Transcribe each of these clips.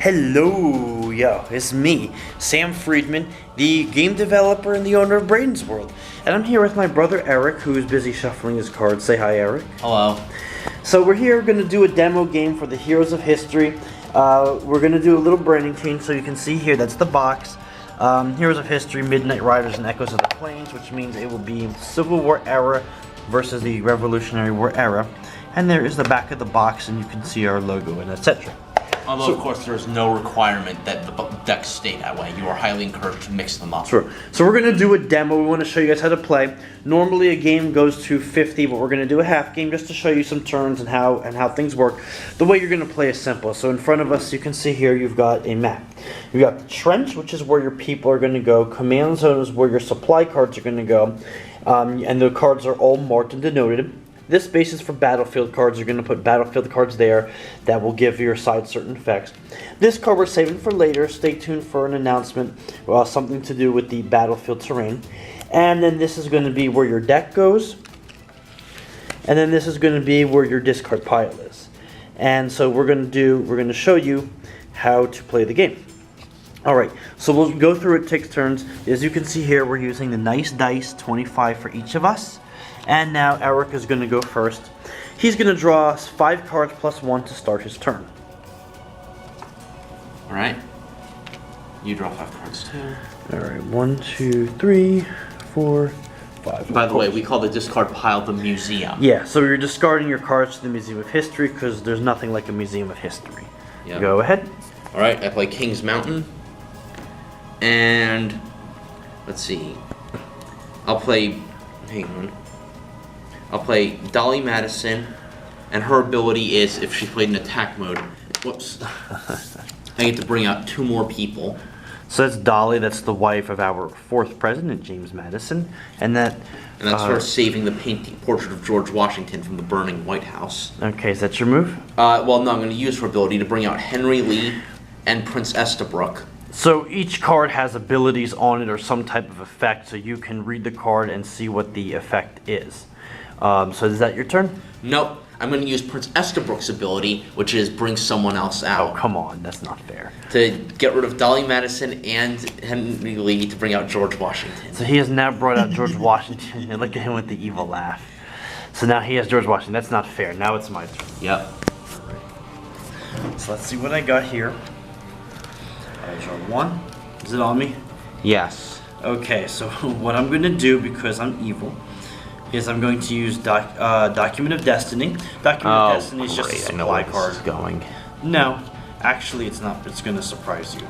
Hello, it's me, Sam Friedman, the game developer and the owner of Bradan's World. And I'm here with my brother Eric, who is busy shuffling his cards. Say hi, Eric. Hello. So we're here going to do a demo game for the Heroes of History. We're going to do a little branding change, so you can see here, that's the box. Heroes of History, Midnight Riders, and Echoes of the Plains, which means it will be Civil War era versus the Revolutionary War era. And there is the back of the box, and you can see our logo and etc. Although, of course, there's no requirement that the decks stay that way. You are highly encouraged to mix them up. Sure. So we're going to do a demo. We want to show you guys how to play. Normally a game goes to 50, but we're going to do a half game just to show you some turns and how things work. The way you're going to play is simple. So in front of us, you can see here, you've got a map. You've got Trench, which is where your people are going to go. Command Zone is where your supply cards are going to go. And the cards are all marked and denoted. This space is for battlefield cards. You're going to put battlefield cards there that will give your side certain effects. This card we're saving for later. Stay tuned for an announcement, something to do with the battlefield terrain. And then this is going to be where your deck goes. And then this is going to be where your discard pile is. And so we're going to show you how to play the game. Alright, so we'll go through it, take turns. As you can see here, we're using the nice dice, 25 for each of us. And now Eric is going to go first. He's going to draw 5 cards plus 1 to start his turn. Alright. You draw 5 cards too. Alright, 1, 2, 3, 4, 5. By the way, we call the discard pile the museum. Yeah, so you're discarding your cards to the Museum of History because there's nothing like a Museum of History. Yep. Go ahead. Alright, I play King's Mountain. And let's see. I'll play Dolly Madison, and her ability is, if she played in attack mode, whoops, I get to bring out 2 more people. So that's Dolly, that's the wife of our 4th president, James Madison, and that's her saving the portrait of George Washington from the burning White House. Okay, is that your move? Well, no, I'm going to use her ability to bring out Henry Lee and Prince Estabrook. So each card has abilities on it or some type of effect, so you can read the card and see what the effect is. So is that your turn? Nope. I'm going to use Prince Estabrook's ability, which is bring someone else out. Oh, come on. That's not fair. To get rid of Dolly Madison and Henry Lee to bring out George Washington. So he has now brought out George Washington. And look at him with the evil laugh. So now he has George Washington. That's not fair. Now it's my turn. Yep. So let's see what I got here. I draw 1. Is it on me? Yes. Okay, so what I'm going to do, because I'm evil, is I'm going to use Document of Destiny. Document of Destiny is just a supply card. Going. No, actually it's not. It's going to surprise you.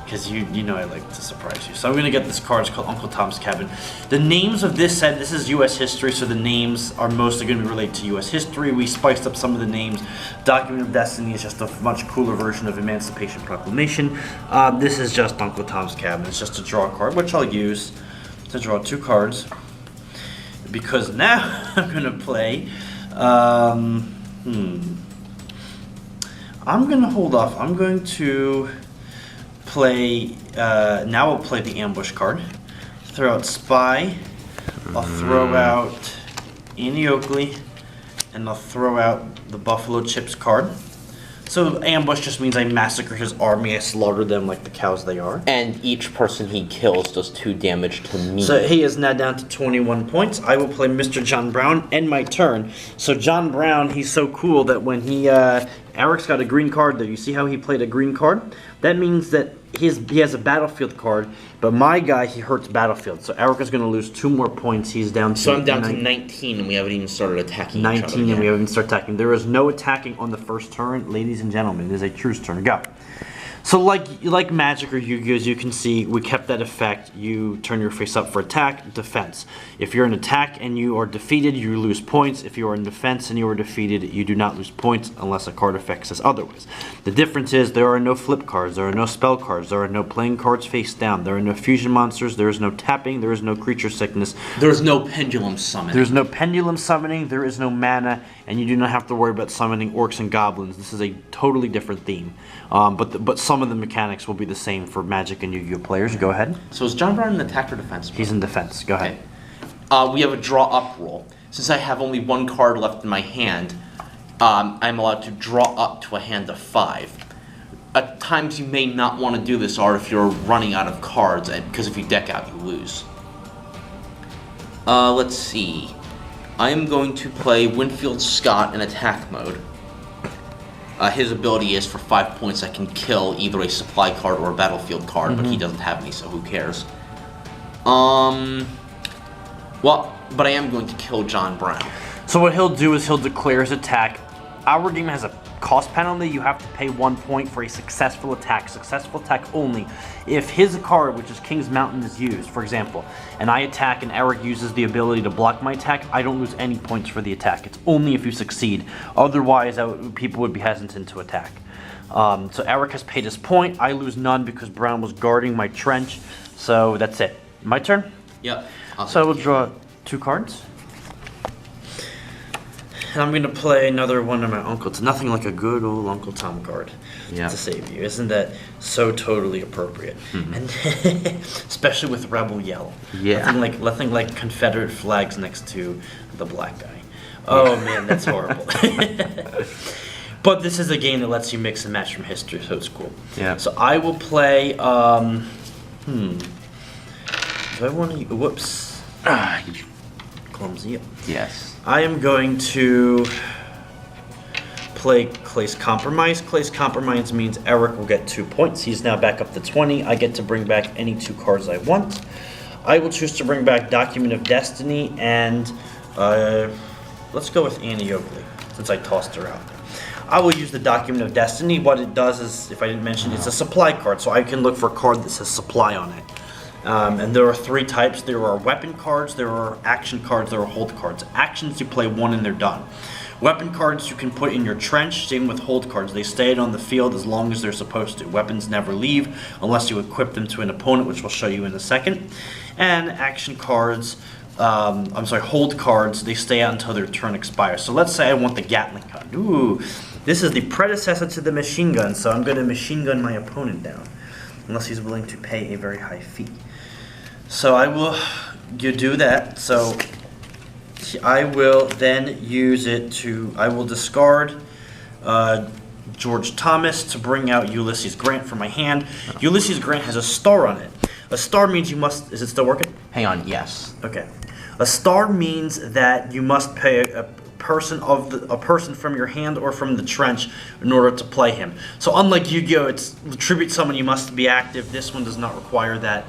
Because you know I like to surprise you. So I'm going to get this card. It's called Uncle Tom's Cabin. The names of this set, this is U.S. history, so the names are mostly going to be related to U.S. history. We spiced up some of the names. Document of Destiny is just a much cooler version of Emancipation Proclamation. This is just Uncle Tom's Cabin. It's just a draw card, which I'll use to draw 2 cards. Because now I'm going to play... I'm going to hold off. I'm going to... now I'll play the ambush card. Throw out Spy. I'll throw out Annie Oakley. And I'll throw out the Buffalo Chips card. So ambush just means I massacre his army. I slaughter them like the cows they are. And each person he kills does 2 damage to me. So he is now down to 21 points. I will play Mr. John Brown, end my turn. So John Brown, he's so cool that when Eric's got a green card there. You see how he played a green card? That means that he has a battlefield card, but my guy, he hurts battlefield. So Eric is going to lose 2 more points. He's down to... So I'm down to 19, and we haven't even started attacking 19, each other and yet. we haven't even started attacking. There is no attacking on the first turn, ladies and gentlemen. It is a truce turn. Go. So like Magic or Yu-Gi-Oh, as you can see, we kept that effect. You turn your face up for attack, defense. If you're in attack and you are defeated, you lose points. If you are in defense and you are defeated, you do not lose points unless a card effect says otherwise. The difference is there are no flip cards, there are no spell cards, there are no playing cards face down, there are no fusion monsters, there is no tapping, there is no creature sickness. There is no pendulum summoning. There's no pendulum summoning, there is no mana, and you do not have to worry about summoning orcs and goblins. This is a totally different theme. But some of the mechanics will be the same for Magic and Yu-Gi-Oh players. Go ahead. So is John Brown in attack or defense? He's in defense. Go ahead. Okay. We have a draw up rule. Since I have only 1 card left in my hand, I'm allowed to draw up to a hand of 5. at times you may not want to do this are if you're running out of cards, because if you deck out, you lose. Let's see. I am going to play Winfield Scott in attack mode. His ability is for 5 points I can kill either a supply card or a battlefield card, but he doesn't have any, so who cares? Well, but I am going to kill John Brown. So what he'll do is he'll declare his attack. Our game has a cost penalty. You have to pay 1 point for a successful attack. Successful attack only if his card, which is King's Mountain, is used, for example, and I attack and Eric uses the ability to block my attack, I don't lose any points for the attack. It's only if you succeed. Otherwise, people would be hesitant to attack. So Eric has paid his point. I lose none because Brown was guarding my trench. So that's it. My turn? Yep. So I will draw 2 cards. And I'm going to play another one of my uncles. Nothing like a good old Uncle Tom card to save you. Isn't that so totally appropriate? And especially with Rebel Yell. Yeah. Nothing like Confederate flags next to the black guy. Oh man, that's horrible. But this is a game that lets you mix and match from history, so it's cool. Yeah. So I will play. Do I want to? Whoops. Clumsy. Yes. I am going to play Clay's Compromise. Clay's Compromise means Eric will get 2 points. He's now back up to 20. I get to bring back any 2 cards I want. I will choose to bring back Document of Destiny and let's go with Annie Oakley since I tossed her out. I will use the Document of Destiny. What it does is, if I didn't mention, it's a supply card, so I can look for a card that says supply on it. And there are 3 types. There are weapon cards, there are action cards, there are hold cards. Actions, you play 1 and they're done. Weapon cards you can put in your trench, same with hold cards. They stay on the field as long as they're supposed to. Weapons never leave unless you equip them to an opponent, which we'll show you in a second. And action cards, hold cards, they stay out until their turn expires. So let's say I want the Gatling gun. Ooh, this is the predecessor to the machine gun, so I'm going to machine gun my opponent down. Unless he's willing to pay a very high fee. So I will do that. So I will then use it to, I will discard George Thomas to bring out Ulysses Grant from my hand. Ulysses Grant has a star on it. A star means you must, is it still working? Hang on, yes. Okay. A star means that you must pay a person from your hand or from the trench in order to play him. So unlike Yu-Gi-Oh, it's tribute summon, you must be active. This one does not require that.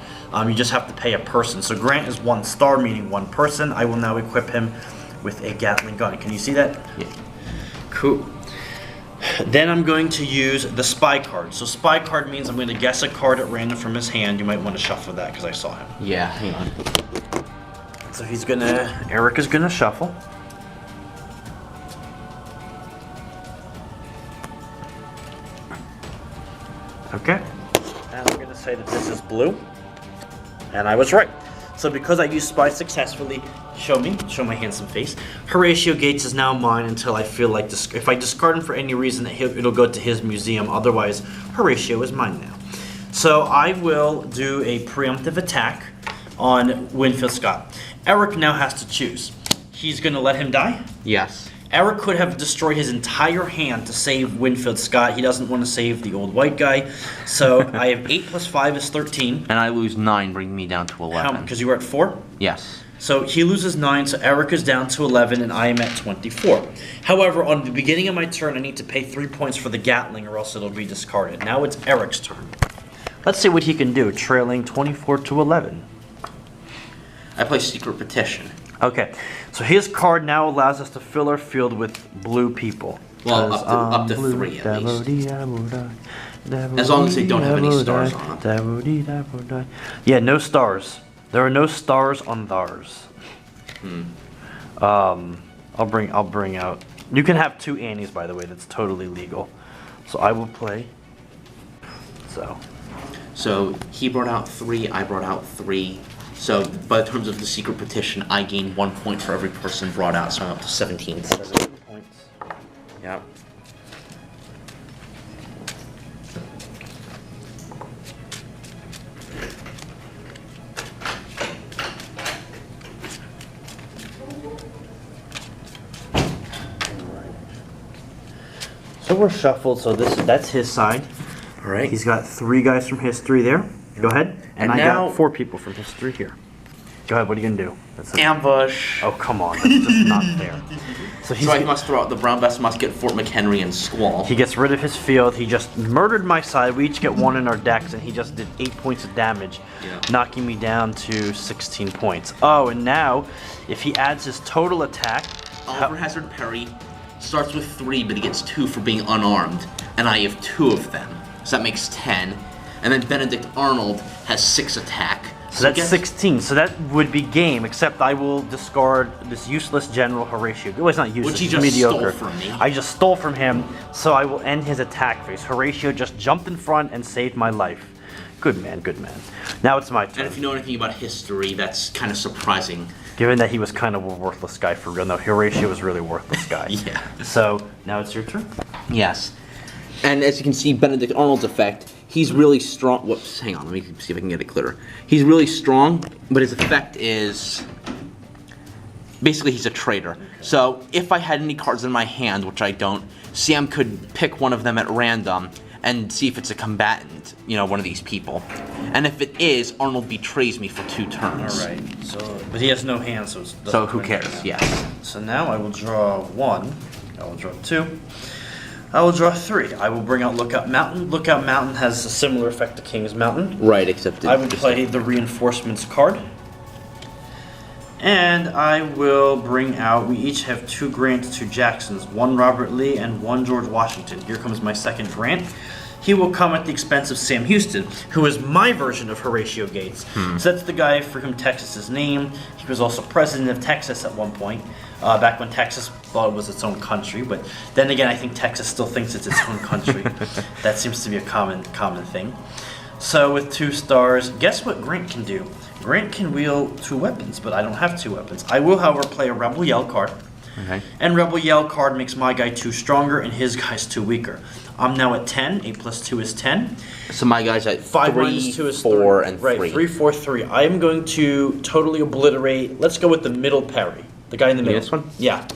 You just have to pay a person. So Grant is 1 star, meaning 1 person. I will now equip him with a Gatling gun. Can you see that? Yeah. Cool. Then I'm going to use the spy card. So spy card means I'm going to guess a card at random from his hand. You might want to shuffle that because I saw him. Yeah, hang on. So Eric is gonna shuffle. Okay, and I'm going to say that this is blue, and I was right. So because I used Spy successfully, show my handsome face, Horatio Gates is now mine until I feel like, if I discard him for any reason, it'll go to his museum, otherwise Horatio is mine now. So I will do a preemptive attack on Winfield Scott. Eric now has to choose. He's going to let him die? Yes. Eric could have destroyed his entire hand to save Winfield Scott. He doesn't want to save the old white guy. So I have 8 plus 5 is 13. And I lose 9, bringing me down to 11. Because you were at 4? Yes. So he loses 9, so Eric is down to 11, and I am at 24. However, on the beginning of my turn, I need to pay 3 points for the Gatling, or else it'll be discarded. Now it's Eric's turn. Let's see what he can do, trailing 24 to 11. I play Secret Petition. Okay, so his card now allows us to fill our field with blue people. Well, up to 3 at least. As long as they don't have any stars on them. Yeah, no stars. There are no stars on theirs. I'll bring out. You can have 2 Annies, by the way. That's totally legal. So I will play. So he brought out 3. I brought out 3. So by the terms of the Secret Petition, I gain 1 point for every person brought out. So I'm up to 17. 17 points. Yep. So we're shuffled, so that's his side. All right. He's got 3 guys from history there. Go ahead. And I now- got 4 people from history here. Go ahead, what are you going to do? That's it. Ambush. Oh, come on. That's just not fair. So So he must throw out the Brown Bess Musket, Fort McHenry, and Squall. he gets rid of his field. He just murdered my side. We each get 1 in our decks, and he just did 8 points of damage, knocking me down to 16 points. Oh, and now, if he adds his total attack... Oliver Hazard Perry starts with 3, but he gets 2 for being unarmed, and I have 2 of them. So that makes 10. And then Benedict Arnold has 6 attack. So that's 16. So that would be game, except I will discard this useless General Horatio. Well, it's not useless, Which he it's just mediocre. stole from me. I just stole from him, so I will end his attack phase. Horatio just jumped in front and saved my life. Good man, good man. Now it's my turn. And if you know anything about history, that's kind of surprising. Given that he was kind of a worthless guy for real. No, Horatio was really a worthless guy. Yeah. So now it's your turn. Yes. And as you can see, Benedict Arnold's effect, he's really strong. Whoops, hang on, let me see if I can get it clearer. He's really strong, but his effect is... Basically, he's a traitor. So if I had any cards in my hand, which I don't, Sam could pick one of them at random and see if it's a combatant, you know, one of these people. And if it is, Arnold betrays me for 2 turns. All right. So, but he has no hand, so it's... So who cares? Yes. So now I will draw 1. I will draw 2. I will draw 3. I will bring out Lookout Mountain. Lookout Mountain has a similar effect to King's Mountain. Right, except I would play the Reinforcements card. And I will bring out, we each have 2 grants to Jackson's, 1 Robert Lee and 1 George Washington. Here comes my second grant. He will come at the expense of Sam Houston, who is my version of Horatio Gates. So that's the guy for whom Texas is named. He was also president of Texas at one point, back when Texas thought it was its own country. But then again, I think Texas still thinks it's its own country. That seems to be a common thing. So with 2 stars, guess what Grant can do? Grant can wield 2 weapons, but I don't have 2 weapons. I will, however, play a Rebel Yell card. Okay. And Rebel Yell card makes my guy 2 stronger and his guy's 2 weaker. I'm now at 10. 8 plus 2 is 10. So my guy's at 5 3, minus 2 is 4, 3. and Right, 3. 3, 4, 3. I am going to totally obliterate. Let's go with the middle parry. The guy in the middle. This one? Yeah.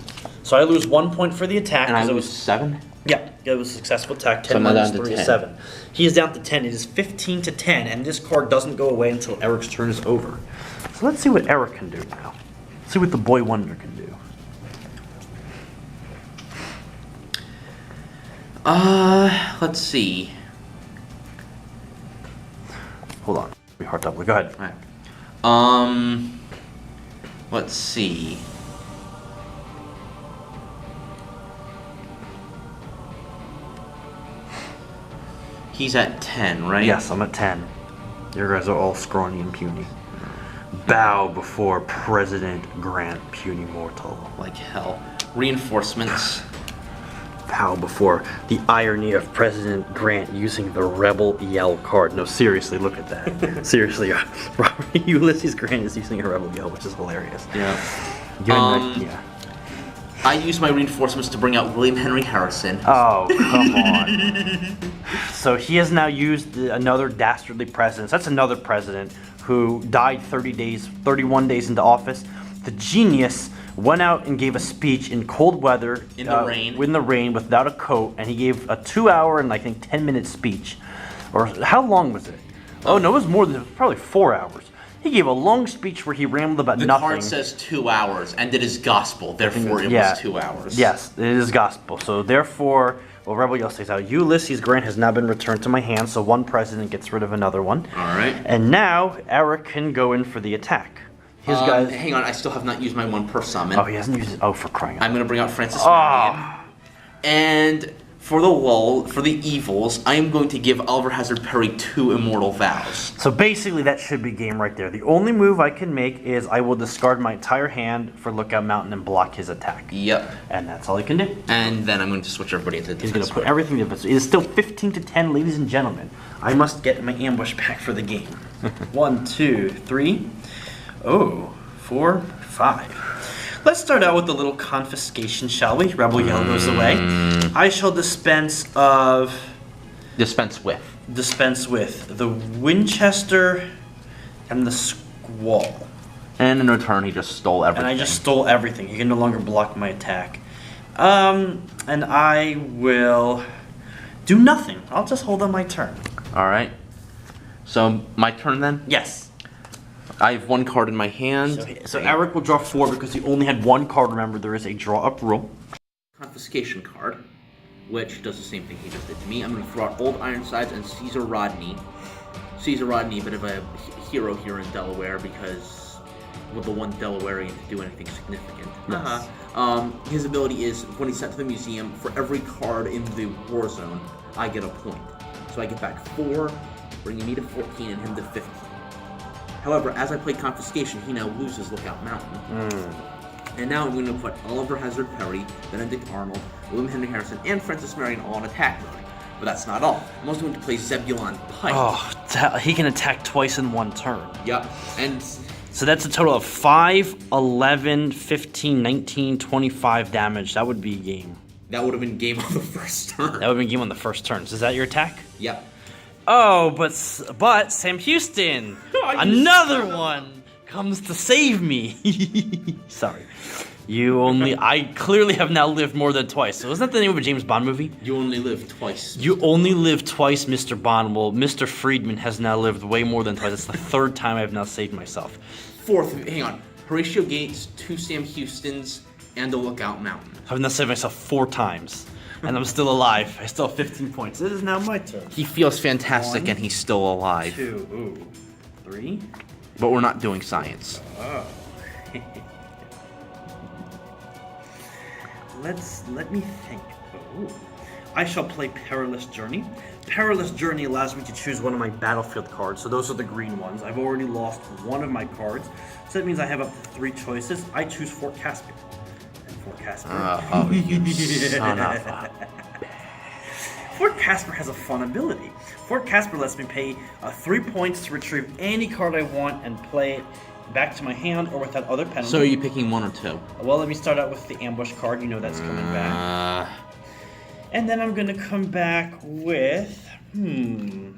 So I lose 1 point for the attack. And I 'cause it lose was 7? Yeah, it was a successful attack. 10 So I'm now minus down to 3 is 10. 7. He is down to 10. It is 15 to 10, and this card doesn't go away until Eric's turn is over. So let's see what Eric can do now. Let's see what the Boy Wonder can do. Let's see. Hold on. Be hard to Go ahead. Right. Let's see. He's at 10, right? Yes, I'm at 10. Your guys are all scrawny and puny. Bow before President Grant, puny mortal. Like hell. Reinforcements. Bow before the irony of President Grant using the Rebel Yell card. No, seriously, look at that. Seriously, Ulysses Grant is using a Rebel Yell, which is hilarious. Yeah. Yeah. I use my reinforcements to bring out William Henry Harrison. Oh, come on. So he has now used another dastardly president. So that's another president who died 31 days into office. The genius went out and gave a speech in cold weather. In the rain. In the rain, without a coat. And he gave a 2-hour and I think 10-minute speech. Or how long was it? Oh, no, it was more than, probably 4 hours. He gave a long speech where he rambled about The nothing. card says 2 hours, and it is gospel, therefore it Yeah. was 2 hours. Yes, it is gospel. So therefore, well, Rebel Yell stays out. Ulysses Grant has now been returned to my hand, so one president gets rid of another one. Alright. And now Eric can go in for the attack. His guys. Hang on, I still have not used my 1 per summon. Oh, he hasn't used it. Oh, for crying out I'm loud. going to bring out Francis Oh. Marion. And for the lull, for the evils, I am going to give Oliver Hazard Perry 2 immortal vows. So basically, that should be game right there. The only move I can make is I will discard my entire hand for Lookout Mountain and block his attack. Yep. And that's all he can do. And then I'm going to switch everybody into He's defense going to put mode. everything in defense. It is still 15 to 10, ladies and gentlemen. I must get my ambush back for the game. 1, 2, 3. Oh, 4, 5. Let's start out with a little confiscation, shall we? Rebel Yell goes away. I shall dispense with the Winchester and the Squall. And in return, he just stole everything. And I just stole everything. He can no longer block my attack. And I will Do nothing. I'll just hold on my turn. All right. So my turn then. Yes. I have 1 card in my hand. So Eric will draw 4 because he only had 1 card. Remember, there is a draw-up rule. Confiscation card, which does the same thing he just did to me. I'm going to throw out Old Ironsides and Caesar Rodney. Caesar Rodney, a bit of a hero here in Delaware because with the one Delawarean to do anything significant. Yes. His ability is when he's sent to the museum, for every card in the war zone, I get a point. So I get back 4, bringing me to 14 and him to 15. However, as I play Confiscation, he now loses Lookout Mountain. And now I'm going to put Oliver Hazard Perry, Benedict Arnold, William Henry Harrison, and Francis Marion all in attack mode. But that's not all. I'm also going to play Zebulon Pike. Oh, he can attack twice in 1 turn. Yep. And so that's a total of 5, 11, 15, 19, 25 damage. That would be a game. that would have been game on the first turn. That would have been game on the first turn. So is that your attack? Yep. Oh, but Sam Houston, another one comes to save me. Sorry. I clearly have now lived more than twice. So isn't that the name of a James Bond movie? You only live twice. You only live twice, Mr. Bond. Well, Mr. Friedman has now lived way more than twice. It's the 3rd time I've now saved myself. 4th, hang on. Horatio Gates, 2 Sam Houstons, and a Lookout Mountain. I've now saved myself 4 times. And I'm still alive. I still have 15 points. It is now my turn. He feels fantastic 1, and he's still alive. 2, 3. But we're not doing science. Oh. Let me think. Oh. I shall play Perilous Journey. Perilous Journey allows me to choose one of my battlefield cards. So those are the green ones. I've already lost one of my cards. So that means I have up to 3 choices. I choose Fort Caspian. Fort Casper. You son of a... Fort Casper has a fun ability. Fort Casper lets me pay 3 points to retrieve any card I want and play it back to my hand or without other penalty. So are you picking 1 or 2? Well, let me start out with the ambush card. You know that's coming back. And then I'm going to come back with the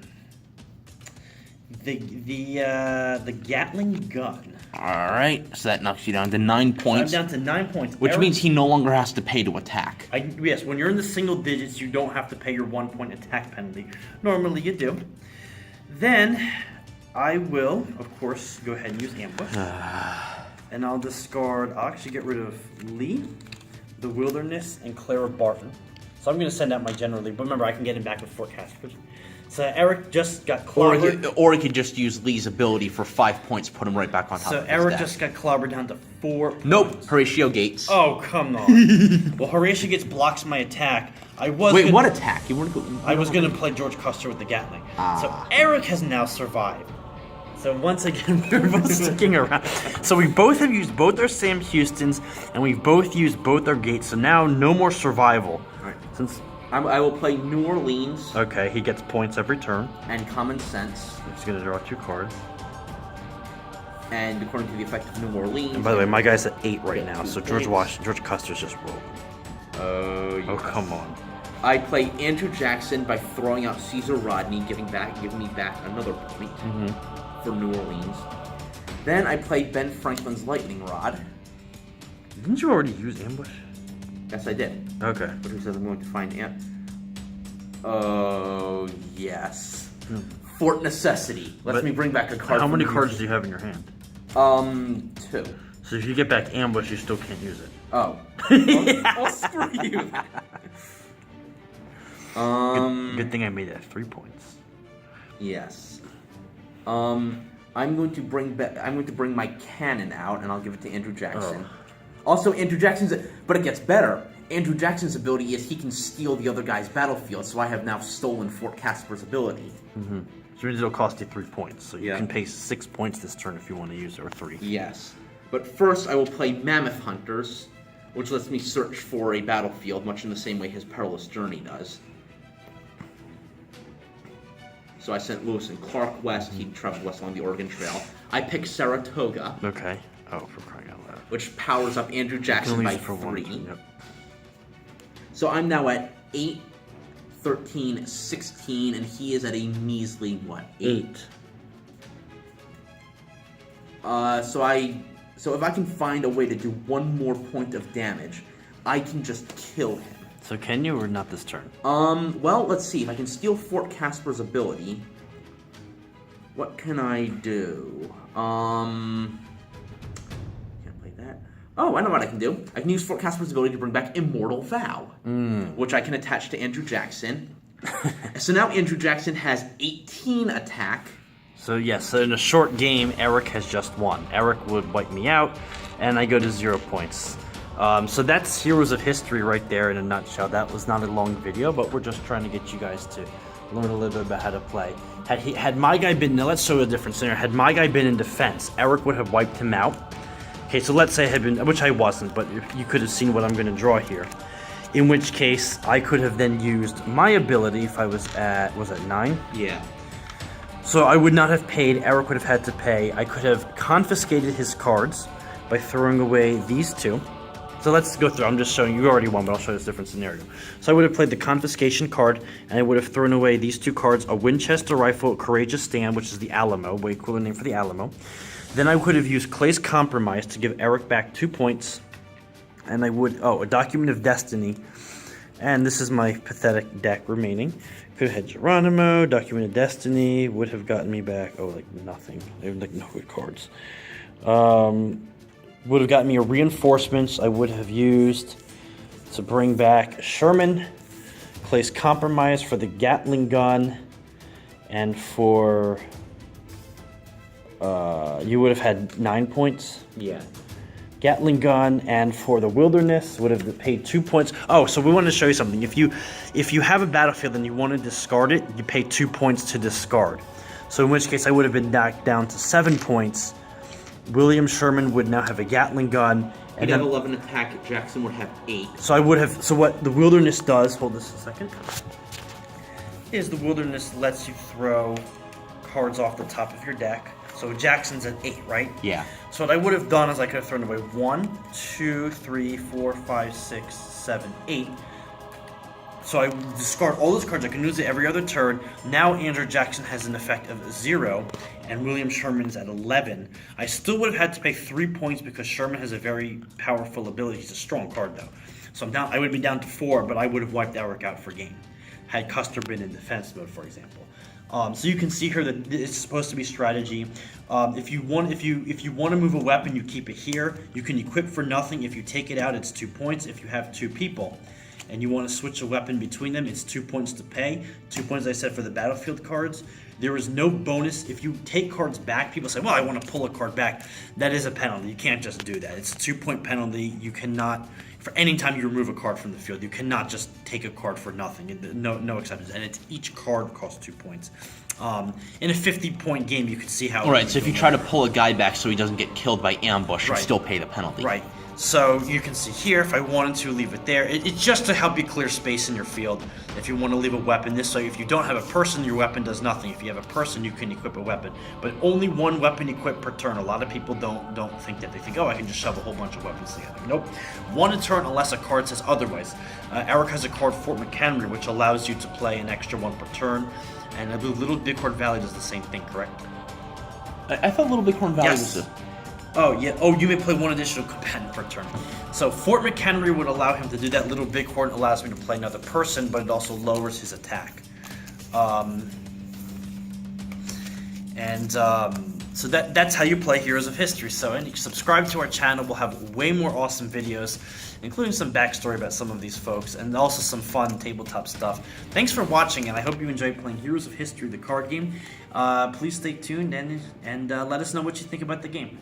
Gatling gun. Alright, so that knocks you down to 9 points. I'm down to 9 points. Which means he no longer has to pay to attack. Yes, when you're in the single digits, you don't have to pay your 1 point attack penalty. Normally you do. Then I will, of course, go ahead and use ambush. And I'll actually get rid of Lee, the Wilderness, and Clara Barton. So I'm going to send out my General Lee. But remember, I can get him back with Fort Casper. So Eric just got clobbered. Or he could just use Lee's ability for 5 points, put him right back on top of his Eric deck. just got clobbered down to 4 points. Nope, Horatio Gates. Oh, come on. Well, Horatio Gates blocks my attack. Wait, what attack? I was going to play George Custer with the Gatling. So Eric has now survived. So once again, we're both sticking around. So we both have used both our Sam Houstons, and we've both used both our Gates. So now no more survival. All right. I will play New Orleans. Okay, he gets points every turn. And Common Sense. He's going to draw 2 cards. And according to the effect of New Orleans... And by the way, my guy's at 8 right now, so George Custer's just rolled. Oh, come on. I play Andrew Jackson by throwing out Caesar Rodney, giving me back another point for New Orleans. Then I play Ben Franklin's Lightning Rod. Didn't you already use ambush? Yes, I did. Okay. But who says I'm going to find Oh, yes. Fort Necessity. Let me bring back a card. How many cards do you have in your hand? 2. So if you get back ambush, you still can't use it. Oh. I'll screw you. Good thing I made it at 3 points. Yes. I'm going to bring my cannon out, and I'll give it to Andrew Jackson. Also, Andrew Jackson's... But it gets better. Andrew Jackson's ability is he can steal the other guy's battlefield, so I have now stolen Fort Casper's ability. So it'll cost you 3 points. So you can pay 6 points this turn if you want to use it, or 3. Yes. But first, I will play Mammoth Hunters, which lets me search for a battlefield, much in the same way his Perilous Journey does. So I sent Lewis and Clark west. He traveled west along the Oregon Trail. I pick Saratoga. Okay. Oh, for crying out loud. Which powers up Andrew Jackson by 3. Yep. So I'm now at 8, 13, 16, and he is at a measly, what, 8? So if I can find a way to do 1 more point of damage, I can just kill him. So can you or not this turn? Well, let's see. If I can steal Fort Casper's ability, what can I do? Can't play that. Oh, I know what I can do. I can use Fort Casper's ability to bring back Immortal Vow, which I can attach to Andrew Jackson. So now Andrew Jackson has 18 attack. So yes, so in a short game, Eric has just won. Eric would wipe me out, and I go to 0 points. So that's Heroes of History right there in a nutshell. That was not a long video, but we're just trying to get you guys to learn a little bit about how to play. Had my guy been, now let's show a different scenario. Had my guy been in defense, Eric would have wiped him out. Okay, so let's say I had been, which I wasn't, but you could have seen what I'm going to draw here. In which case, I could have then used my ability if I was at 9? Yeah. So I would not have paid, Eric would have had to pay. I could have confiscated his cards by throwing away these two. So let's go through, I'm just showing you, already won, but I'll show you this different scenario. So I would have played the confiscation card, and I would have thrown away these two cards, a Winchester rifle, Courageous Stand, which is the Alamo, way cooler name for the Alamo. Then I would have used Clay's Compromise to give Eric back 2 points. And I would, a Document of Destiny. And this is my pathetic deck remaining. Could have had Geronimo, Document of Destiny, would have gotten me back, like nothing. They have like no good cards. Would have gotten me a Reinforcements. I would have used to bring back Sherman, Clay's Compromise for the Gatling gun, and for, you would have had 9 points. Yeah. Gatling gun, and for the Wilderness would have paid 2 points. Oh, so we wanted to show you something. If you have a battlefield and you want to discard it, you pay 2 points to discard. So in which case I would have been knocked down to 7 points. William Sherman would now have a Gatling gun. He'd have 11 attack. Jackson would have 8. So I would have. So what the Wilderness does? Hold this a second. Is the Wilderness lets you throw cards off the top of your deck. So Jackson's at 8, right? Yeah. So what I would have done is I could have thrown away 1, 2, 3, 4, 5, 6, 7, 8. So I discard all those cards. I can use it every other turn. Now Andrew Jackson has an effect of 0, and William Sherman's at 11. I still would have had to pay 3 points because Sherman has a very powerful ability. He's a strong card, though. So I would be down to 4, but I would have wiped Eric out for game. Had Custer been in defense mode, for example. So you can see here that it's supposed to be strategy. If you want to move a weapon, you keep it here. You can equip for nothing. If you take it out, it's 2 points. If you have 2 people and you want to switch a weapon between them, it's 2 points to pay. 2 points, I said, for the battlefield cards. There is no bonus. If you take cards back, people say, well, I want to pull a card back. That is a penalty. You can't just do that. It's a 2-point penalty. You cannot, for any time you remove a card from the field, you cannot just take a card for nothing. No exceptions. And each card costs 2 points. In a 50-point game, you can see how... All right, so if you try to pull a guy back so he doesn't get killed by ambush, you still pay the penalty. Right. So you can see here, if I wanted to leave it there, it's just to help you clear space in your field. If you want to leave a weapon this way, if you don't have a person, your weapon does nothing. If you have a person, you can equip a weapon. But only one weapon equipped per turn. A lot of people don't think that. They think, I can just shove a whole bunch of weapons together. Nope. One a turn unless a card says otherwise. Eric has a card, Fort McHenry, which allows you to play an extra 1 per turn. And I believe Little Bighorn Valley does the same thing, correct? I thought Little Bighorn Valley was a... Oh, yeah. Oh, you may play 1 additional combatant per turn. So Fort McHenry would allow him to do that. Little Bighorn allows me to play another person, but it also lowers his attack. So that's how you play Heroes of History. So and you can subscribe to our channel. We'll have way more awesome videos, including some backstory about some of these folks, and also some fun tabletop stuff. Thanks for watching, and I hope you enjoyed playing Heroes of History, the card game. Please stay tuned and let us know what you think about the game.